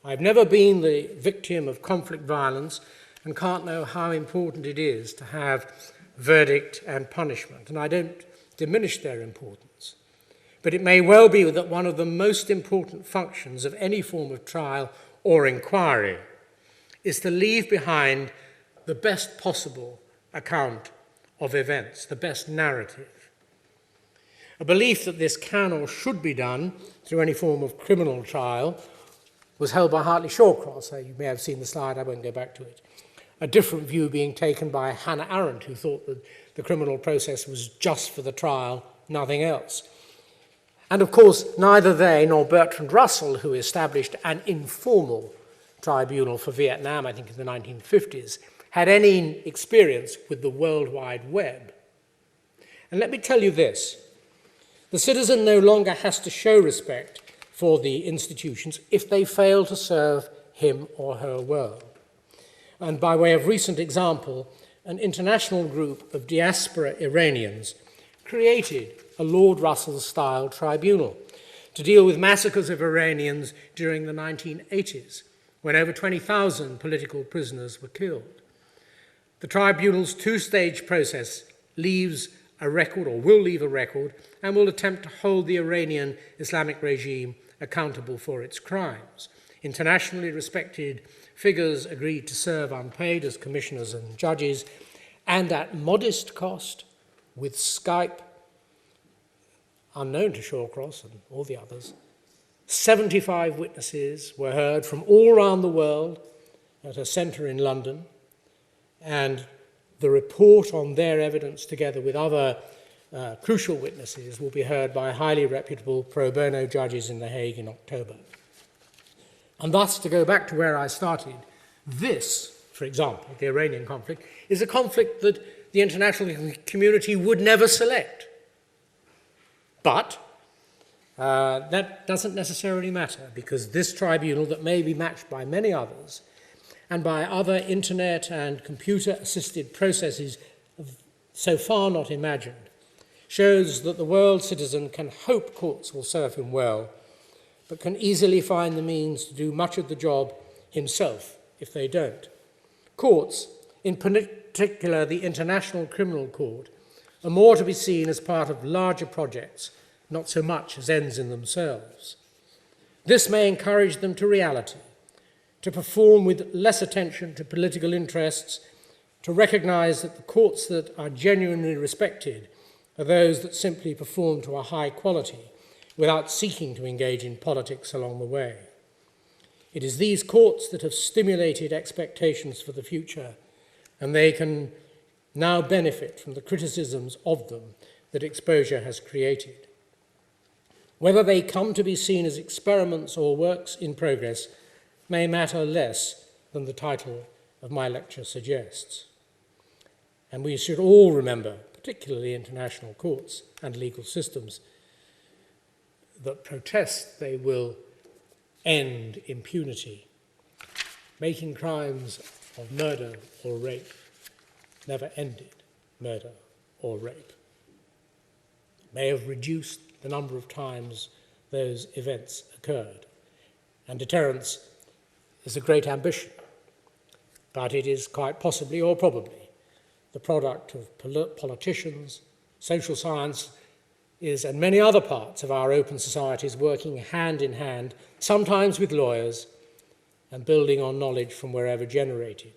I've never been the victim of conflict violence and can't know how important it is to have verdict and punishment, and I don't diminish their importance. But it may well be that one of the most important functions of any form of trial or inquiry is to leave behind the best possible account of events, the best narrative. A belief that this can or should be done through any form of criminal trial was held by Hartley Shawcross. You may have seen the slide, I won't go back to it. A different view being taken by Hannah Arendt, who thought that the criminal process was just for the trial, nothing else. And of course, neither they nor Bertrand Russell, who established an informal tribunal for Vietnam, I think in the 1950s, had any experience with the World Wide Web. And let me tell you this, the citizen no longer has to show respect for the institutions if they fail to serve him or her well. And by way of recent example, an international group of diaspora Iranians created a Lord Russell-style tribunal to deal with massacres of Iranians during the 1980s, when over 20,000 political prisoners were killed. The tribunal's two-stage process leaves a record, or will leave a record, and will attempt to hold the Iranian Islamic regime accountable for its crimes. Internationally respected figures agreed to serve unpaid as commissioners and judges, and at modest cost, with Skype, unknown to Shawcross and all the others, 75 witnesses were heard from all around the world at a centre in London, and the report on their evidence, together with other crucial witnesses, will be heard by highly reputable pro bono judges in The Hague in October. And thus, to go back to where I started, this, for example, the Iranian conflict, is a conflict that the international community would never select. But that doesn't necessarily matter, because this tribunal, that may be matched by many others, and by other internet and computer-assisted processes so far not imagined, shows that the world citizen can hope courts will serve him well, but can easily find the means to do much of the job himself if they don't. Courts, in particular the International Criminal Court, are more to be seen as part of larger projects, not so much as ends in themselves. This may encourage them to reality, to perform with less attention to political interests, to recognise that the courts that are genuinely respected are those that simply perform to a high quality without seeking to engage in politics along the way. It is these courts that have stimulated expectations for the future, and they can now benefit from the criticisms of them that exposure has created. Whether they come to be seen as experiments or works in progress may matter less than the title of my lecture suggests. And we should all remember, particularly international courts and legal systems, that protest they will end impunity. Making crimes of murder or rape never ended murder or rape. May have reduced the number of times those events occurred. And deterrence is a great ambition, but it is quite possibly or probably the product of politicians, social science and many other parts of our open societies working hand in hand, sometimes with lawyers, and building on knowledge from wherever generated.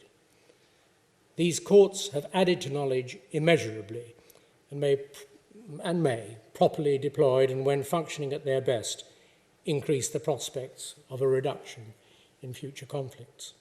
These courts have added to knowledge immeasurably and may, properly deployed and when functioning at their best, increase the prospects of a reduction in future conflicts.